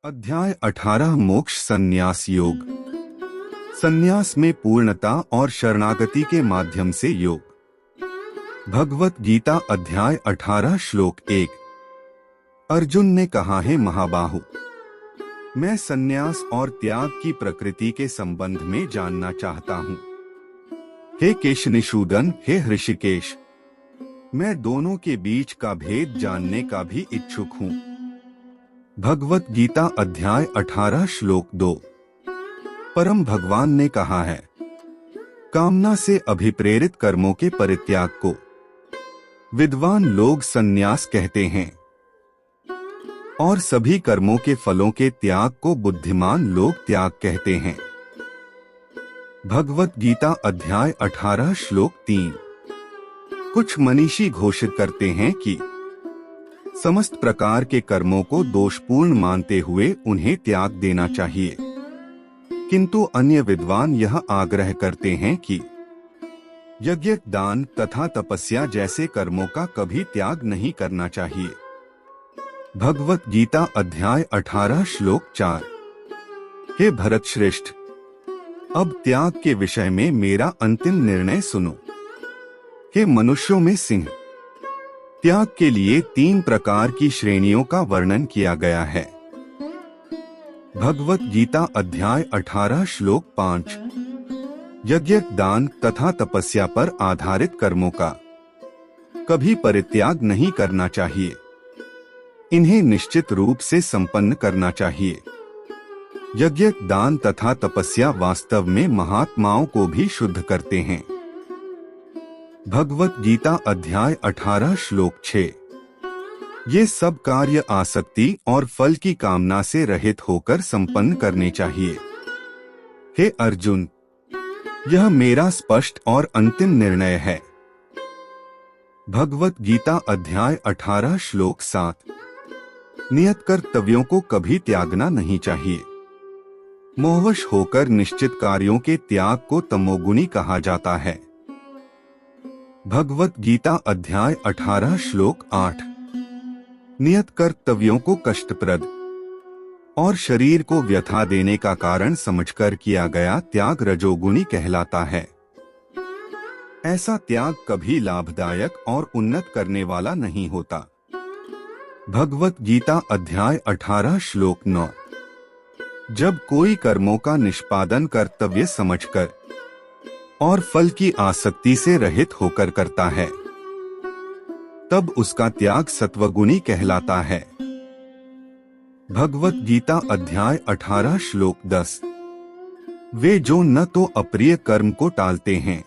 अध्याय 18 मोक्ष संन्यास योग। संन्यास में पूर्णता और शरणागति के माध्यम से योग। भगवत गीता अध्याय 18 श्लोक 1। अर्जुन ने कहा है, महाबाहु, मैं संन्यास और त्याग की प्रकृति के संबंध में जानना चाहता हूँ। हे केशनिषूदन, हे ऋषिकेश, मैं दोनों के बीच का भेद जानने का भी इच्छुक हूँ। भगवत गीता अध्याय 18 श्लोक 2। परम भगवान ने कहा है, कामना से अभिप्रेरित कर्मों के परित्याग को विद्वान लोग संन्यास कहते हैं और सभी कर्मों के फलों के त्याग को बुद्धिमान लोग त्याग कहते हैं। भगवत गीता अध्याय 18 श्लोक 3। कुछ मनीषी घोषित करते हैं कि समस्त प्रकार के कर्मों को दोषपूर्ण मानते हुए उन्हें त्याग देना चाहिए, किंतु अन्य विद्वान यह आग्रह करते हैं कि यज्ञ, दान तथा तपस्या जैसे कर्मों का कभी त्याग नहीं करना चाहिए। भगवत गीता अध्याय 18 श्लोक 4। हे भरत श्रेष्ठ, अब त्याग के विषय में मेरा अंतिम निर्णय सुनो। हे मनुष्यों में सिंह, त्याग के लिए 3 प्रकार की श्रेणियों का वर्णन किया गया है। भगवत गीता अध्याय 18 श्लोक 5। यज्ञ, दान तथा तपस्या पर आधारित कर्मों का कभी परित्याग नहीं करना चाहिए, इन्हें निश्चित रूप से संपन्न करना चाहिए। यज्ञ, दान तथा तपस्या वास्तव में महात्माओं को भी शुद्ध करते हैं। भगवत गीता अध्याय 18 श्लोक 6। ये सब कार्य आसक्ति और फल की कामना से रहित होकर संपन्न करने चाहिए। हे अर्जुन, यह मेरा स्पष्ट और अंतिम निर्णय है। भगवत गीता अध्याय 18 श्लोक 7। नियत कर्तव्यों को कभी त्यागना नहीं चाहिए। मोहवश होकर निश्चित कार्यों के त्याग को तमोगुणी कहा जाता है। भगवत गीता अध्याय 18 श्लोक 8। नियत कर्तव्यों को कष्टप्रद और शरीर को व्यथा देने का कारण समझकर किया गया त्याग रजोगुणी कहलाता है। ऐसा त्याग कभी लाभदायक और उन्नत करने वाला नहीं होता। भगवत गीता अध्याय 18 श्लोक 9। जब कोई कर्मों का निष्पादन कर्तव्य समझकर और फल की आसक्ति से रहित होकर करता है, तब उसका त्याग सत्वगुणी कहलाता है। भगवत गीता अध्याय 18 श्लोक 10। वे जो न तो अप्रिय कर्म को टालते हैं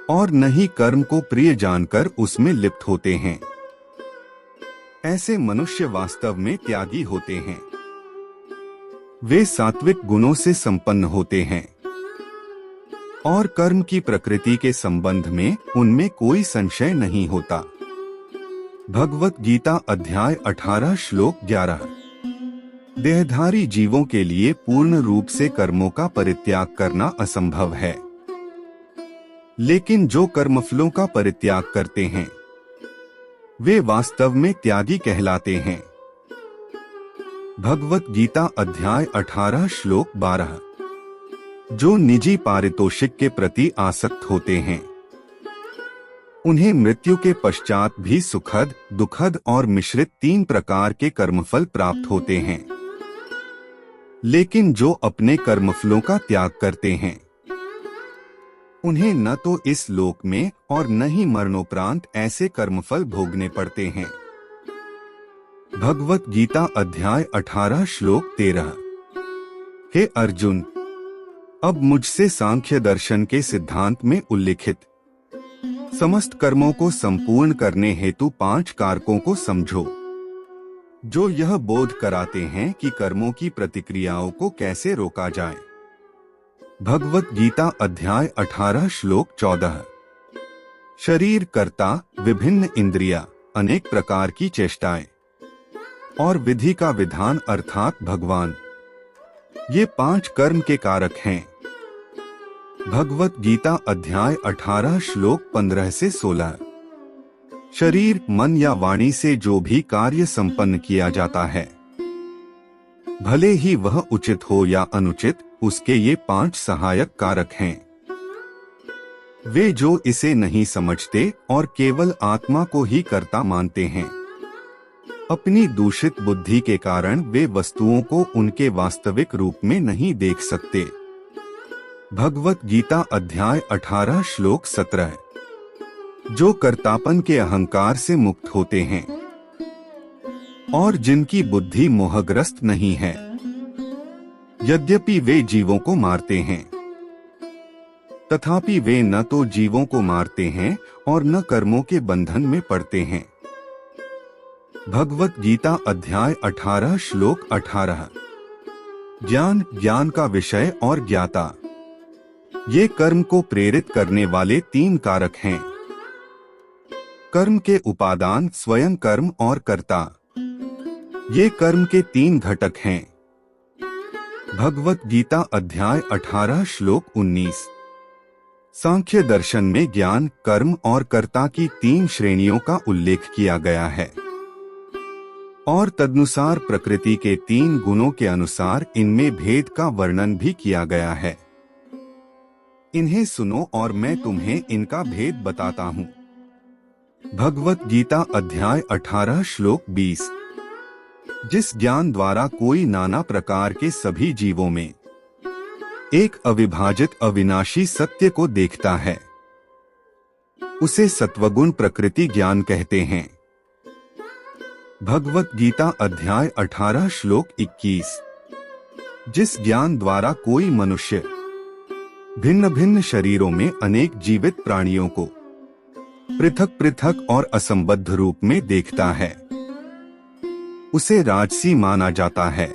और न ही कर्म को प्रिय जानकर उसमें लिप्त होते हैं, ऐसे मनुष्य वास्तव में त्यागी होते हैं। वे सात्विक गुणों से संपन्न होते हैं और कर्म की प्रकृति के संबंध में उनमें कोई संशय नहीं होता। भगवत गीता अध्याय 18 श्लोक 11। देहधारी जीवों के लिए पूर्ण रूप से कर्मों का परित्याग करना असंभव है, लेकिन जो कर्मफलों का परित्याग करते हैं वे वास्तव में त्यागी कहलाते हैं। भगवत गीता अध्याय 18 श्लोक 12। जो निजी पारितोषिक के प्रति आसक्त होते हैं उन्हें मृत्यु के पश्चात भी सुखद, दुखद और मिश्रित 3 प्रकार के कर्मफल प्राप्त होते हैं, लेकिन जो अपने कर्मफलों का त्याग करते हैं उन्हें न तो इस लोक में और न ही मरणोपरांत ऐसे कर्मफल भोगने पड़ते हैं। भगवत गीता अध्याय 18 श्लोक 13। हे अर्जुन, अब मुझसे सांख्य दर्शन के सिद्धांत में उल्लिखित समस्त कर्मों को संपूर्ण करने हेतु 5 कारकों को समझो, जो यह बोध कराते हैं कि कर्मों की प्रतिक्रियाओं को कैसे रोका जाए। भगवत गीता अध्याय 18 श्लोक 14। शरीर, कर्ता, विभिन्न इंद्रिया, अनेक प्रकार की चेष्टाएं और विधि का विधान अर्थात भगवान, ये 5 कर्म के कारक हैं। भगवत गीता अध्याय 18 श्लोक 15 से 16। शरीर, मन या वाणी से जो भी कार्य संपन्न किया जाता है भले ही वह उचित हो या अनुचित, उसके ये 5 सहायक कारक हैं। वे जो इसे नहीं समझते और केवल आत्मा को ही कर्ता मानते हैं, अपनी दूषित बुद्धि के कारण वे वस्तुओं को उनके वास्तविक रूप में नहीं देख सकते। भगवत गीता अध्याय 18 श्लोक 17। जो कर्तापन के अहंकार से मुक्त होते हैं और जिनकी बुद्धि मोहग्रस्त नहीं है, यद्यपि वे जीवों को मारते हैं, तथापि वे न तो जीवों को मारते हैं और न कर्मों के बंधन में पड़ते हैं। भगवत गीता अध्याय 18 श्लोक 18। ज्ञान का विषय और ज्ञाता, ये कर्म को प्रेरित करने वाले 3 कारक हैं। कर्म के उपादान स्वयं कर्म और कर्ता, ये कर्म के 3 घटक हैं। भगवत गीता अध्याय 18 श्लोक 19। सांख्य दर्शन में ज्ञान, कर्म और कर्ता की 3 श्रेणियों का उल्लेख किया गया है और तदनुसार प्रकृति के 3 गुणों के अनुसार इनमें भेद का वर्णन भी किया गया है। इन्हें सुनो और मैं तुम्हें इनका भेद बताता हूँ। भगवत गीता अध्याय 18 श्लोक 20। जिस ज्ञान द्वारा कोई नाना प्रकार के सभी जीवों में एक अविभाजित अविनाशी सत्य को देखता है, उसे सत्वगुण प्रकृति ज्ञान कहते हैं। भगवत गीता अध्याय 18 श्लोक 21। जिस ज्ञान द्वारा कोई मनुष्य भिन्न भिन्न शरीरों में अनेक जीवित प्राणियों को पृथक पृथक और असंबद्ध रूप में देखता है, उसे राजसी माना जाता है।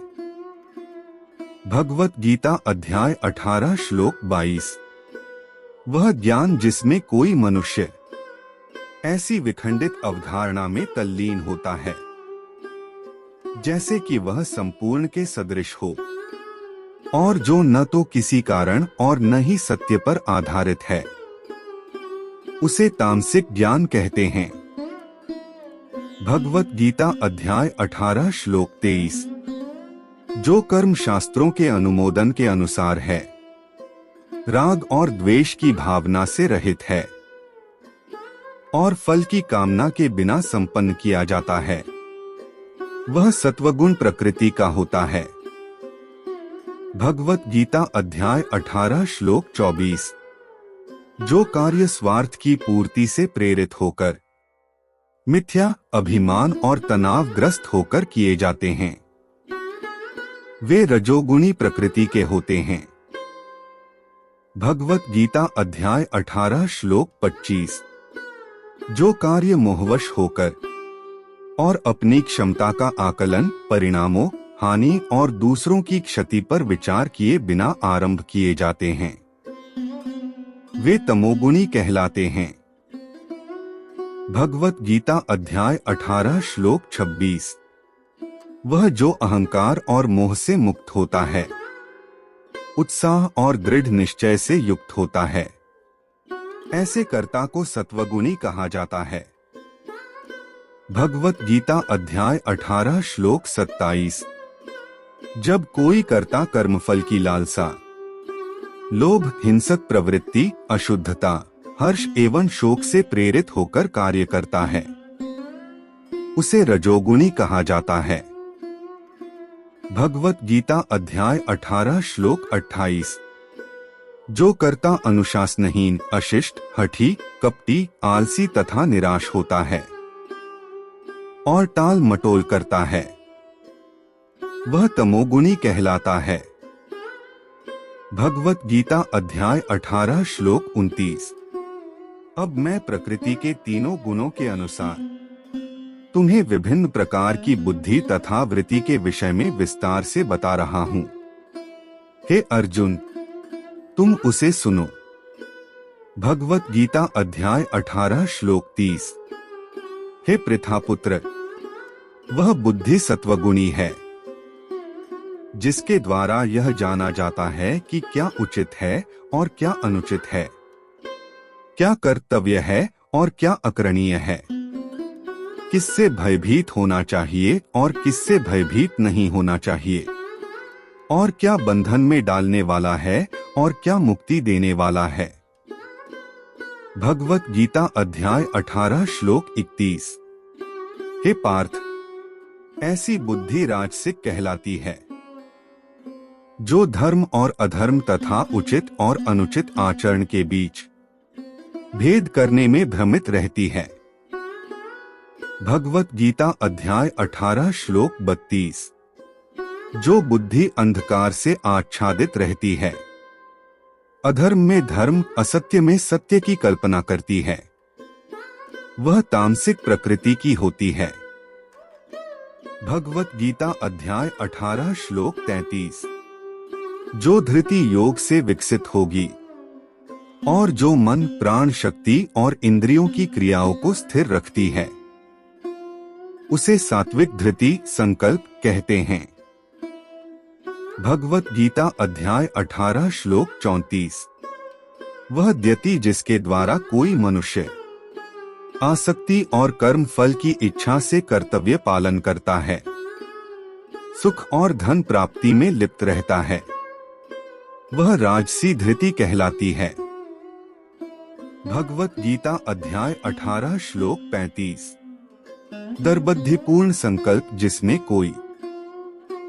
भगवत गीता अध्याय 18 श्लोक 22। वह ज्ञान जिसमें कोई मनुष्य ऐसी विखंडित अवधारणा में तल्लीन होता है जैसे कि वह संपूर्ण के सदृश हो, और जो न तो किसी कारण और न ही सत्य पर आधारित है, उसे तामसिक ज्ञान कहते हैं। भगवत गीता अध्याय 18 श्लोक 23। जो कर्म शास्त्रों के अनुमोदन के अनुसार है, राग और द्वेष की भावना से रहित है और फल की कामना के बिना संपन्न किया जाता है, वह सत्वगुण प्रकृति का होता है। भगवत गीता अध्याय 18 श्लोक 24। जो कार्य स्वार्थ की पूर्ति से प्रेरित होकर मिथ्या, अभिमान और तनावग्रस्त होकर किए जाते हैं, वे रजोगुणी प्रकृति के होते हैं। भगवत गीता अध्याय 18 श्लोक 25। जो कार्य मोहवश होकर और अपनी क्षमता का आकलन, परिणामों, हानि और दूसरों की क्षति पर विचार किए बिना आरंभ किए जाते हैं, वे तमोगुणी कहलाते हैं। भगवत गीता अध्याय 18 श्लोक 26। वह जो अहंकार और मोह से मुक्त होता है, उत्साह और दृढ़ निश्चय से युक्त होता है, ऐसे कर्ता को सत्वगुणी कहा जाता है। भगवत गीता अध्याय 18 श्लोक 27। जब कोई कर्ता कर्मफल की लालसा, लोभ, हिंसक प्रवृत्ति, अशुद्धता, हर्ष एवं शोक से प्रेरित होकर कार्य करता है, उसे रजोगुणी कहा जाता है। भगवत गीता अध्याय 18 श्लोक 28। जो कर्ता अनुशासनहीन, अशिष्ट, हठी, कपटी, आलसी तथा निराश होता है और टाल मटोल करता है, वह तमोगुणी कहलाता है। भगवत गीता अध्याय 18 श्लोक 29। अब मैं प्रकृति के 3 गुणों के अनुसार तुम्हें विभिन्न प्रकार की बुद्धि तथा वृत्ति के विषय में विस्तार से बता रहा हूँ। हे अर्जुन, तुम उसे सुनो। भगवत गीता अध्याय 18 श्लोक 30। हे पृथापुत्र, वह बुद्धि सत्वगुणी है, जिसके द्वारा यह जाना जाता है कि क्या उचित है और क्या अनुचित है, क्या कर्तव्य है और क्या अकरणीय है, किससे भयभीत होना चाहिए और किससे भयभीत नहीं होना चाहिए। और क्या बंधन में डालने वाला है और क्या मुक्ति देने वाला है। भगवत गीता अध्याय 18 श्लोक 31। हे पार्थ, ऐसी बुद्धि राजसिक कहलाती है जो धर्म और अधर्म तथा उचित और अनुचित आचरण के बीच भेद करने में भ्रमित रहती है। भगवत गीता अध्याय 18 श्लोक 32। जो बुद्धि अंधकार से आच्छादित रहती है, अधर्म में धर्म, असत्य में सत्य की कल्पना करती है, वह तामसिक प्रकृति की होती है। भगवत गीता अध्याय 18 श्लोक 33। जो धृति योग से विकसित होगी और जो मन, प्राण शक्ति और इंद्रियों की क्रियाओं को स्थिर रखती है, उसे सात्विक धृति संकल्प कहते हैं। भगवत गीता अध्याय 18 श्लोक 34। वह द्यति जिसके द्वारा कोई मनुष्य आसक्ति और कर्म फल की इच्छा से कर्तव्य पालन करता है, सुख और धन प्राप्ति में लिप्त रहता है, वह राजसी धृति कहलाती है। भगवत गीता अध्याय 18 श्लोक 35। दर्बद्धिपूर्ण संकल्प जिसमें कोई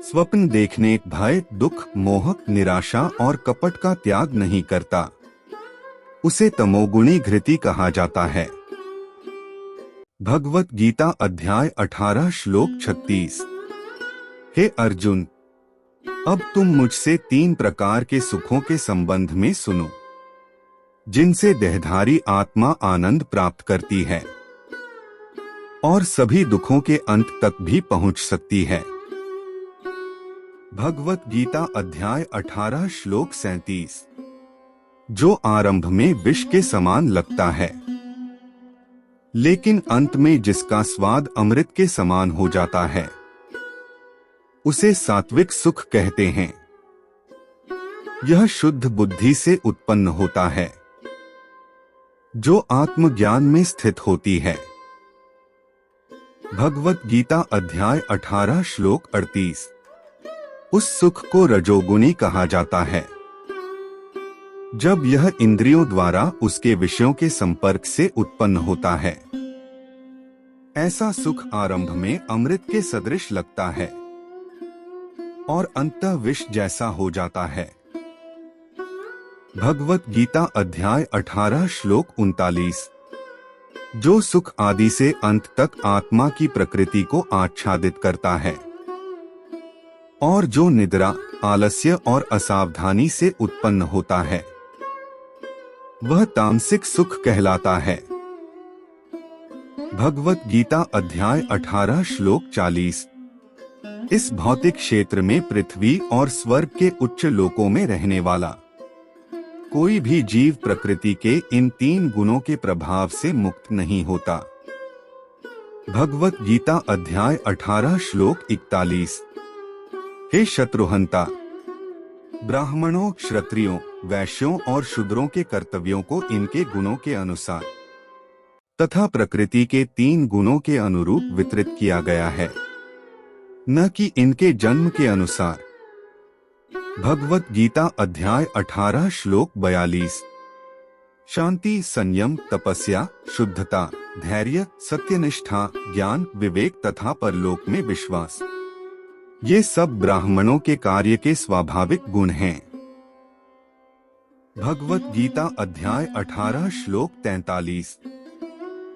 स्वप्न देखने, भय, दुख, मोह, निराशा और कपट का त्याग नहीं करता, उसे तमोगुणी घृति कहा जाता है। भगवत गीता अध्याय 18 श्लोक 36। हे अर्जुन, अब तुम मुझसे 3 प्रकार के सुखों के संबंध में सुनो, जिनसे देहधारी आत्मा आनंद प्राप्त करती है और सभी दुखों के अंत तक भी पहुंच सकती है। भगवत गीता अध्याय 18 श्लोक 37। जो आरंभ में विष के समान लगता है, लेकिन अंत में जिसका स्वाद अमृत के समान हो जाता है, उसे सात्विक सुख कहते हैं। यह शुद्ध बुद्धि से उत्पन्न होता है, जो आत्मज्ञान में स्थित होती है। भगवत गीता अध्याय 18 श्लोक 38। उस सुख को रजोगुणी कहा जाता है, जब यह इंद्रियों द्वारा उसके विषयों के संपर्क से उत्पन्न होता है। ऐसा सुख आरंभ में अमृत के सदृश लगता है और अंततः विष जैसा हो जाता है। भगवत गीता अध्याय 18 श्लोक 39। जो सुख आदि से अंत तक आत्मा की प्रकृति को आच्छादित करता है और जो निद्रा, आलस्य और असावधानी से उत्पन्न होता है, वह तामसिक सुख कहलाता है। भगवत गीता अध्याय 18 श्लोक 40। इस भौतिक क्षेत्र में पृथ्वी और स्वर्ग के उच्च लोकों में रहने वाला कोई भी जीव प्रकृति के इन 3 गुणों के प्रभाव से मुक्त नहीं होता। भगवत गीता अध्याय 18 श्लोक 41। हे शत्रुहंता, ब्राह्मणों, क्षत्रियों, वैश्यों और शूद्रों के कर्तव्यों को इनके गुणों के अनुसार तथा प्रकृति के 3 गुणों के अनुरूप वितरित किया गया है, न कि इनके जन्म के अनुसार। भगवत गीता अध्याय 18 श्लोक 42। शांति, संयम, तपस्या, शुद्धता, धैर्य, सत्यनिष्ठा, ज्ञान, विवेक तथा परलोक में विश्वास, ये सब ब्राह्मणों के कार्य के स्वाभाविक गुण हैं। भगवत गीता अध्याय 18 श्लोक 43।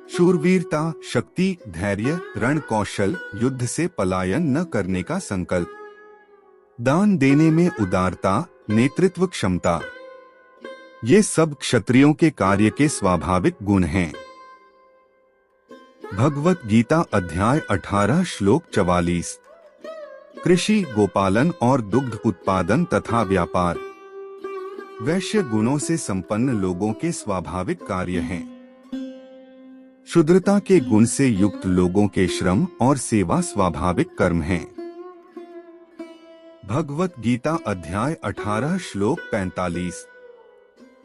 शूरवीरता, शक्ति, धैर्य, रण कौशल, युद्ध से पलायन न करने का संकल्प, दान देने में उदारता, नेतृत्व क्षमता, ये सब क्षत्रियों के कार्य के स्वाभाविक गुण हैं। भगवत गीता अध्याय 18 श्लोक 44। कृषि, गोपालन और दुग्ध उत्पादन तथा व्यापार वैश्य गुणों से संपन्न लोगों के स्वाभाविक कार्य हैं। शुद्रता के गुण से युक्त लोगों के श्रम और सेवा स्वाभाविक कर्म हैं। भगवत गीता अध्याय 18 श्लोक 45।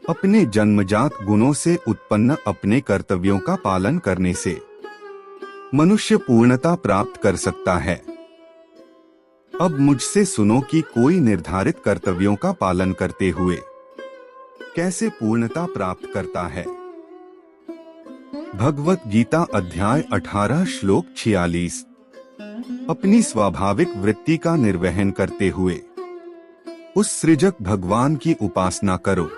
अपने जन्मजात गुणों से उत्पन्न अपने कर्तव्यों का पालन करने से मनुष्य पूर्णता प्राप्त कर सकता है। अब मुझसे सुनो कि कोई निर्धारित कर्तव्यों का पालन करते हुए कैसे पूर्णता प्राप्त करता है। भगवत गीता अध्याय 18 श्लोक 46। अपनी स्वाभाविक वृत्ति का निर्वहन करते हुए उस सृजक भगवान की उपासना करो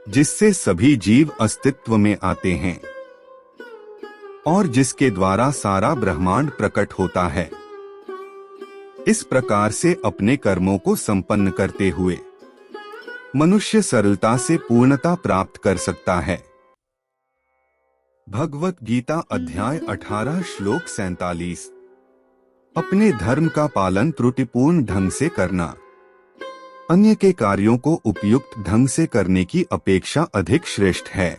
जिससे सभी जीव अस्तित्व में आते हैं और जिसके द्वारा सारा ब्रह्मांड प्रकट होता है। इस प्रकार से अपने कर्मों को संपन्न करते हुए मनुष्य सरलता से पूर्णता प्राप्त कर सकता है। भगवत गीता अध्याय 18 श्लोक 47। अपने धर्म का पालन त्रुटिपूर्ण ढंग से करना अन्य के कार्यों को उपयुक्त ढंग से करने की अपेक्षा अधिक श्रेष्ठ है।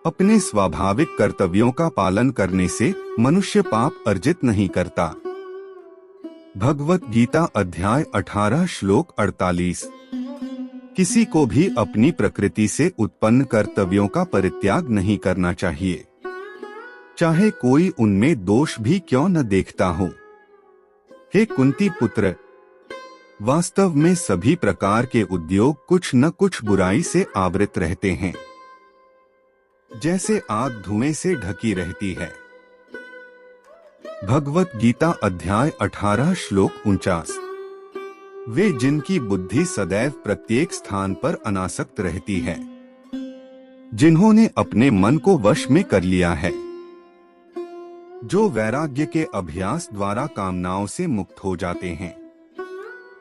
अपने स्वाभाविक कर्तव्यों का पालन करने से मनुष्य पाप अर्जित नहीं करता। भगवत गीता अध्याय 18 श्लोक 48। किसी को भी अपनी प्रकृति से उत्पन्न कर्तव्यों का परित्याग नहीं करना चाहिए, चाहे कोई उनमें दोष भी क्यों न देखता हो। हे कुंती पुत्र, वास्तव में सभी प्रकार के उद्योग कुछ न कुछ बुराई से आवृत रहते हैं, जैसे आग धुएं से ढकी रहती है। भगवत गीता अध्याय 18 श्लोक 49। वे जिनकी बुद्धि सदैव प्रत्येक स्थान पर अनासक्त रहती है, जिन्होंने अपने मन को वश में कर लिया है, जो वैराग्य के अभ्यास द्वारा कामनाओं से मुक्त हो जाते हैं,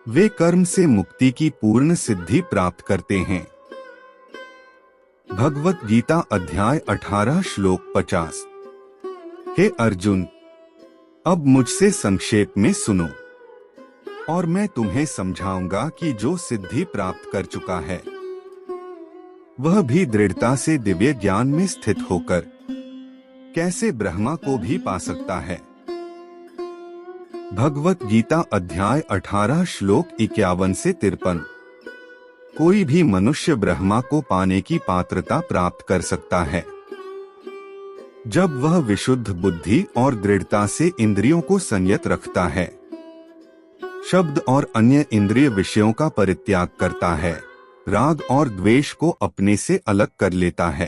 वे कर्म से मुक्ति की पूर्ण सिद्धि प्राप्त करते हैं। भगवत गीता अध्याय 18 श्लोक 50। हे अर्जुन, अब मुझसे संक्षेप में सुनो और मैं तुम्हें समझाऊंगा कि जो सिद्धि प्राप्त कर चुका है वह भी दृढ़ता से दिव्य ज्ञान में स्थित होकर कैसे ब्रह्मा को भी पा सकता है। भगवत गीता अध्याय 18 श्लोक 51 से 53। कोई भी मनुष्य ब्रह्मा को पाने की पात्रता प्राप्त कर सकता है जब वह विशुद्ध बुद्धि और दृढ़ता से इंद्रियों को संयत रखता है, शब्द और अन्य इंद्रिय विषयों का परित्याग करता है, राग और द्वेष को अपने से अलग कर लेता है।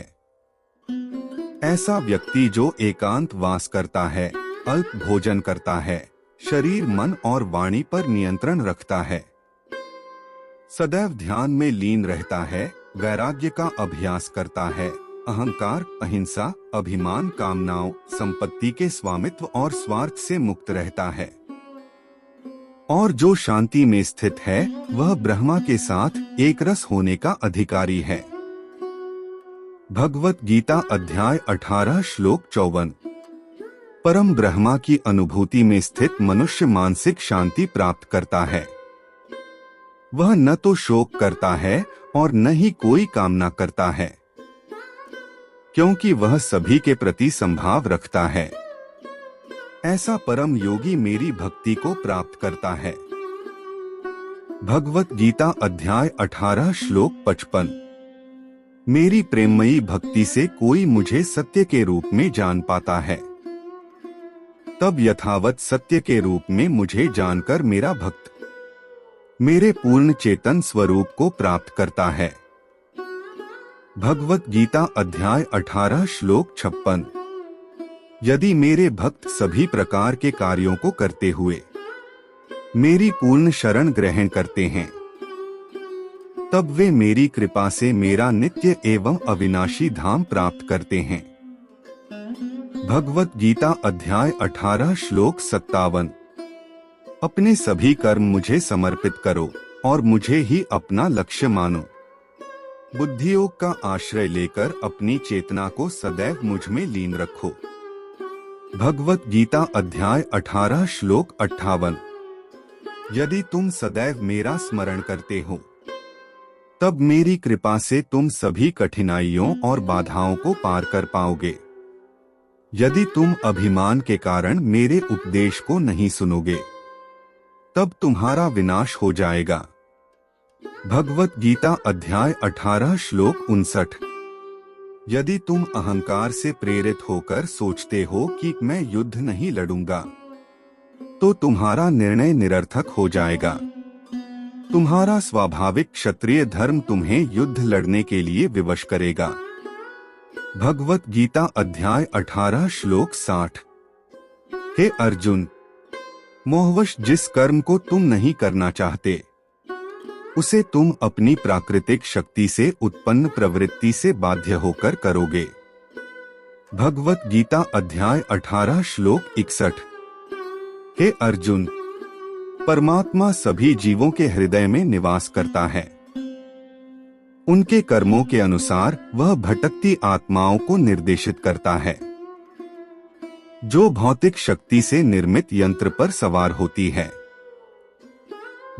ऐसा व्यक्ति जो एकांत वास करता है, अल्प भोजन करता है, शरीर मन और वाणी पर नियंत्रण रखता है, सदैव ध्यान में लीन रहता है, वैराग्य का अभ्यास करता है, अहंकार, अहिंसा, अभिमान, कामनाओं, संपत्ति के स्वामित्व और स्वार्थ से मुक्त रहता है और जो शांति में स्थित है वह ब्रह्मा के साथ एक रस होने का अधिकारी है। भगवत गीता अध्याय 18 श्लोक 54। परम ब्रह्मा की अनुभूति में स्थित मनुष्य मानसिक शांति प्राप्त करता है। वह न तो शोक करता है और न ही कोई कामना करता है, क्योंकि वह सभी के प्रति संभाव रखता है। ऐसा परम योगी मेरी भक्ति को प्राप्त करता है। भगवत गीता अध्याय 18 श्लोक 55। मेरी प्रेममयी भक्ति से कोई मुझे सत्य के रूप में जान पाता है, तब यथावत सत्य के रूप में मुझे जानकर मेरा भक्त मेरे पूर्ण चेतन स्वरूप को प्राप्त करता है। भगवत गीता अध्याय 18 श्लोक 56। यदि मेरे भक्त सभी प्रकार के कार्यों को करते हुए मेरी पूर्ण शरण ग्रहण करते हैं, तब वे मेरी कृपा से मेरा नित्य एवं अविनाशी धाम प्राप्त करते हैं। भगवत गीता अध्याय 18 श्लोक 57। अपने सभी कर्म मुझे समर्पित करो और मुझे ही अपना लक्ष्य मानो। बुद्धियोग का आश्रय लेकर अपनी चेतना को सदैव मुझ में लीन रखो। भगवत गीता अध्याय 18 श्लोक 58। यदि तुम सदैव मेरा स्मरण करते हो, तब मेरी कृपा से तुम सभी कठिनाइयों और बाधाओं को पार कर पाओगे। यदि तुम अभिमान के कारण मेरे उपदेश को नहीं सुनोगे, तब तुम्हारा विनाश हो जाएगा। भगवत गीता अध्याय 18 श्लोक 59। यदि तुम अहंकार से प्रेरित होकर सोचते हो कि मैं युद्ध नहीं लड़ूंगा, तो तुम्हारा निर्णय निरर्थक हो जाएगा। तुम्हारा स्वाभाविक क्षत्रिय धर्म तुम्हें युद्ध लड़ने के लिए विवश करेगा। भगवत गीता अध्याय 18 श्लोक 60। हे अर्जुन, मोहवश जिस कर्म को तुम नहीं करना चाहते उसे तुम अपनी प्राकृतिक शक्ति से उत्पन्न प्रवृत्ति से बाध्य होकर करोगे। भगवत गीता अध्याय 18 श्लोक 61। हे अर्जुन, परमात्मा सभी जीवों के हृदय में निवास करता है। उनके कर्मों के अनुसार वह भटकती आत्माओं को निर्देशित करता है, जो भौतिक शक्ति से निर्मित यंत्र पर सवार होती है।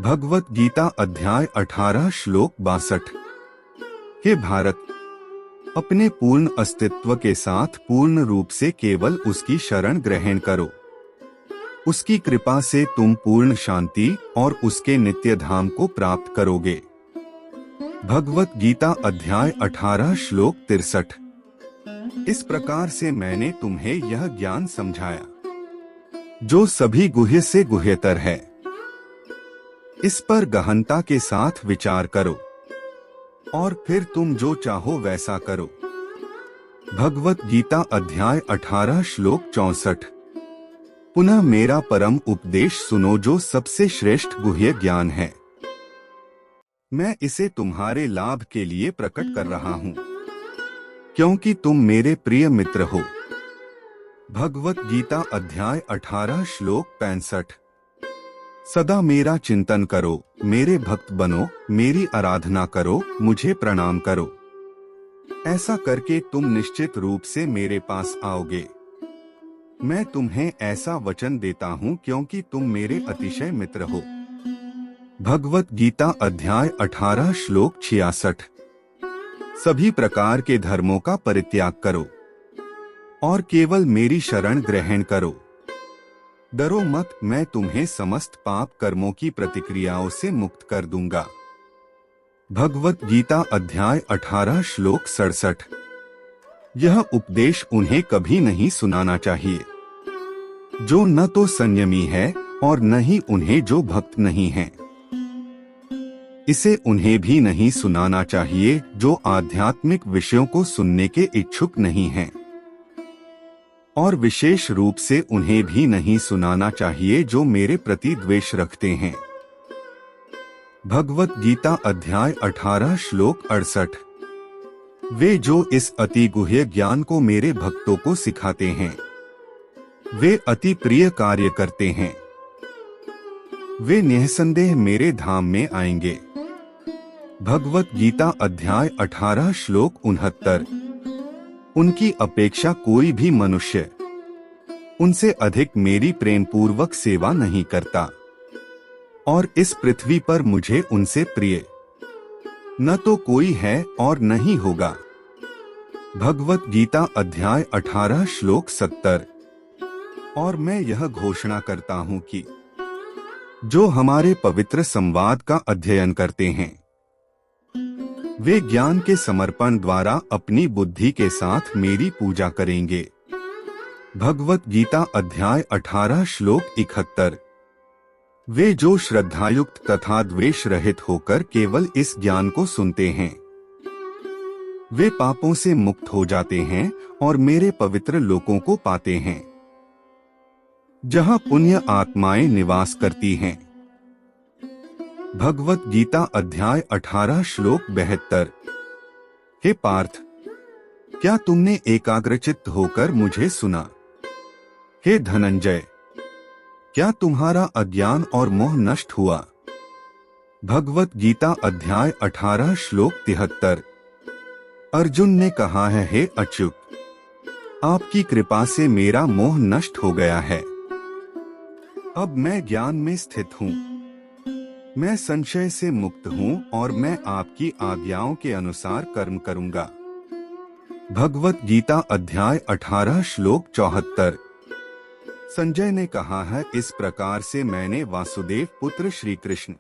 भगवत गीता अध्याय 18 श्लोक 62। हे भारत, अपने पूर्ण अस्तित्व के साथ पूर्ण रूप से केवल उसकी शरण ग्रहण करो। उसकी कृपा से तुम पूर्ण शांति और उसके नित्य धाम को प्राप्त करोगे। भगवत गीता अध्याय 18 श्लोक 63। इस प्रकार से मैंने तुम्हें यह ज्ञान समझाया जो सभी गुह्य से गुह्यतर है। इस पर गहनता के साथ विचार करो और फिर तुम जो चाहो वैसा करो। भगवत गीता अध्याय 18 श्लोक 64। पुनः मेरा परम उपदेश सुनो जो सबसे श्रेष्ठ गुह्य ज्ञान है। मैं इसे तुम्हारे लाभ के लिए प्रकट कर रहा हूँ, क्योंकि तुम मेरे प्रिय मित्र हो। भगवत गीता अध्याय 18 श्लोक 65। सदा मेरा चिंतन करो, मेरे भक्त बनो, मेरी आराधना करो, मुझे प्रणाम करो। ऐसा करके तुम निश्चित रूप से मेरे पास आओगे। मैं तुम्हें ऐसा वचन देता हूँ क्योंकि तुम मेरे अतिशय मित्र हो। भगवत गीता अध्याय 18 श्लोक 66। सभी प्रकार के धर्मों का परित्याग करो और केवल मेरी शरण ग्रहण करो। डरो मत, मैं तुम्हें समस्त पाप कर्मों की प्रतिक्रियाओं से मुक्त कर दूंगा। भगवत गीता अध्याय 18 श्लोक 67। यह उपदेश उन्हें कभी नहीं सुनाना चाहिए जो न तो संयमी है और न ही उन्हें जो भक्त नहीं हैं। इसे उन्हें भी नहीं सुनाना चाहिए जो आध्यात्मिक विषयों को सुनने के इच्छुक नहीं हैं, और विशेष रूप से उन्हें भी नहीं सुनाना चाहिए जो मेरे प्रति द्वेष रखते हैं। भगवत गीता अध्याय 18 श्लोक 68। वे जो इस अति गुह्य ज्ञान को मेरे भक्तों को सिखाते हैं वे अति प्रिय कार्य करते हैं। वे निःसंदेह मेरे धाम में आएंगे। भगवत गीता अध्याय 18 श्लोक 69। उनकी अपेक्षा कोई भी मनुष्य उनसे अधिक मेरी प्रेम पूर्वक सेवा नहीं करता, और इस पृथ्वी पर मुझे उनसे प्रिय न तो कोई है और न ही होगा। भगवत गीता अध्याय 18 श्लोक 70। और मैं यह घोषणा करता हूँ कि जो हमारे पवित्र संवाद का अध्ययन करते हैं वे ज्ञान के समर्पण द्वारा अपनी बुद्धि के साथ मेरी पूजा करेंगे। भगवत गीता अध्याय 18 श्लोक 71। वे जो श्रद्धायुक्त तथा द्वेष रहित होकर केवल इस ज्ञान को सुनते हैं वे पापों से मुक्त हो जाते हैं और मेरे पवित्र लोकों को पाते हैं, जहां पुण्य आत्माएं निवास करती हैं। भगवत गीता अध्याय 18 श्लोक 72। हे पार्थ, क्या तुमने एकाग्रचित्त होकर मुझे सुना? हे धनंजय, क्या तुम्हारा अज्ञान और मोह नष्ट हुआ? भगवत गीता अध्याय 18 श्लोक 73। अर्जुन ने कहा है, हे अच्युत, आपकी कृपा से मेरा मोह नष्ट हो गया है। अब मैं ज्ञान में स्थित हूँ, मैं संशय से मुक्त हूँ और मैं आपकी आज्ञाओं के अनुसार कर्म करूँगा। भगवत गीता अध्याय 18 श्लोक 74। संजय ने कहा है, इस प्रकार से मैंने वासुदेव पुत्र श्री कृष्ण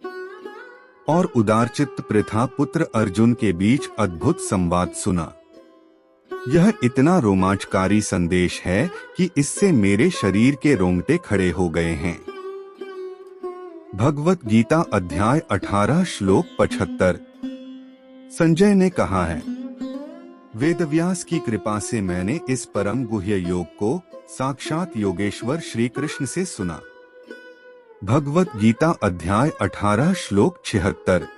और उदारचित्त पृथा पुत्र अर्जुन के बीच अद्भुत संवाद सुना। यह इतना रोमांचकारी संदेश है कि इससे मेरे शरीर के रोंगटे खड़े हो गए हैं। भगवत गीता अध्याय 18 श्लोक 75। संजय ने कहा है, वेदव्यास की कृपा से मैंने इस परम गुह्य योग को साक्षात योगेश्वर श्री कृष्ण से सुना। भगवत गीता अध्याय 18 श्लोक 76।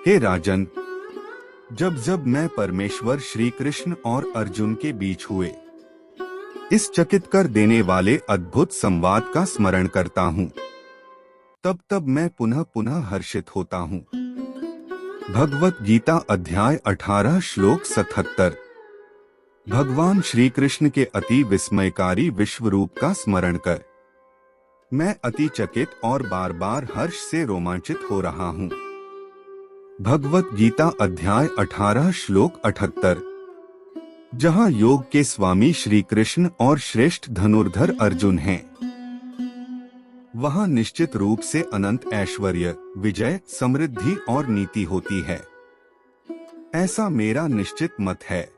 हे राजन, जब जब मैं परमेश्वर श्री कृष्ण और अर्जुन के बीच हुए इस चकित कर देने वाले अद्भुत संवाद का स्मरण करता हूँ, तब तब मैं पुनः पुनः हर्षित होता हूँ। भगवत गीता अध्याय 18 श्लोक 77। भगवान श्री कृष्ण के अति विस्मयकारी विश्व रूप का स्मरण कर मैं अति चकित और बार बार हर्ष से रोमांचित हो रहा हूँ। भगवत गीता अध्याय 18 श्लोक 78। जहाँ योग के स्वामी श्री कृष्ण और श्रेष्ठ धनुर्धर अर्जुन हैं, वहाँ निश्चित रूप से अनंत ऐश्वर्य, विजय, समृद्धि और नीति होती है। ऐसा मेरा निश्चित मत है।